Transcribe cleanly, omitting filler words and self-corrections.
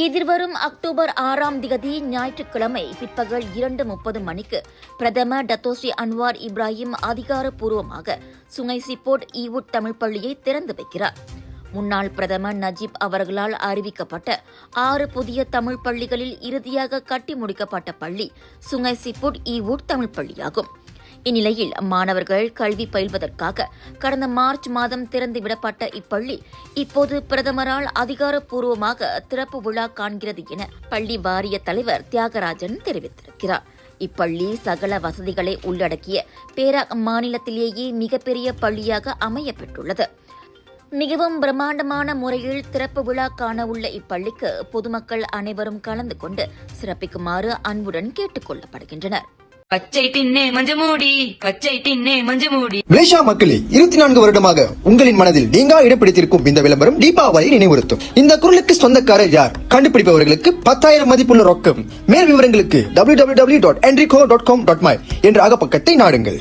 எதிர்வரும் அக்டோபர் 6ஆம் திகதி ஞாயிற்றுக்கிழமை பிற்பகல் 2:30 மணிக்கு பிரதமர் டத்தோஸ்ரீ அன்வார் இப்ராஹிம் அதிகாரப்பூர்வமாக சுங்கைசிப்போட் ஈவுட் தமிழ் பள்ளியை திறந்து வைக்கிறார். முன்னாள் பிரதமர் நஜீப் அவர்களால் அறிவிக்கப்பட்ட 6 புதிய தமிழ் பள்ளிகளில் இறுதியாக கட்டி முடிக்கப்பட்ட பள்ளி சுங்கைசிப்போட் ஈவுட் தமிழ் பள்ளியாகும். இந்நிலையில் மாணவர்கள் கல்வி பயில்வதற்காக கடந்த மார்ச் மாதம் திறந்துவிடப்பட்ட இப்பள்ளி இப்போது பிரதமரால் அதிகாரப்பூர்வமாக திறப்பு விழா காண்கிறது என பள்ளி வாரிய தலைவர் தியாகராஜன் தெரிவித்திருக்கிறார். இப்பள்ளி சகல வசதிகளை உள்ளடக்கிய பேராக் மாநிலத்திலேயே மிகப்பெரிய பள்ளியாக அமையப்பெற்றுள்ளது. மிகவும் பிரம்மாண்டமான முறையில் திறப்பு விழா காண உள்ள இப்பள்ளிக்கு பொதுமக்கள் அனைவரும் கலந்து கொண்டு சிறப்பிக்குமாறு அன்புடன் கேட்டுக் கொள்ளப்படுகின்றனர். பச்சை தின்னே மஞ்சமூடி, பச்சை தின்னே மஞ்சமூடி. மலேசியா மக்களே, 24 வருடமாக உங்களின் மனதில் நீங்கா இடம் பிடித்திருக்கும் இந்த விளம்பரம் தீபாவளி நினைவுறுத்தும். இந்த குரலுக்கு சொந்தக்காரர் யார்? கண்டுபிடிப்பவர்களுக்கு 10,000 மதிப்புள்ள ரொக்கம். மேல் விவரங்களுக்கு www.enrico.com.my என்ற அகப்பக்கத்தை நாடுங்கள்.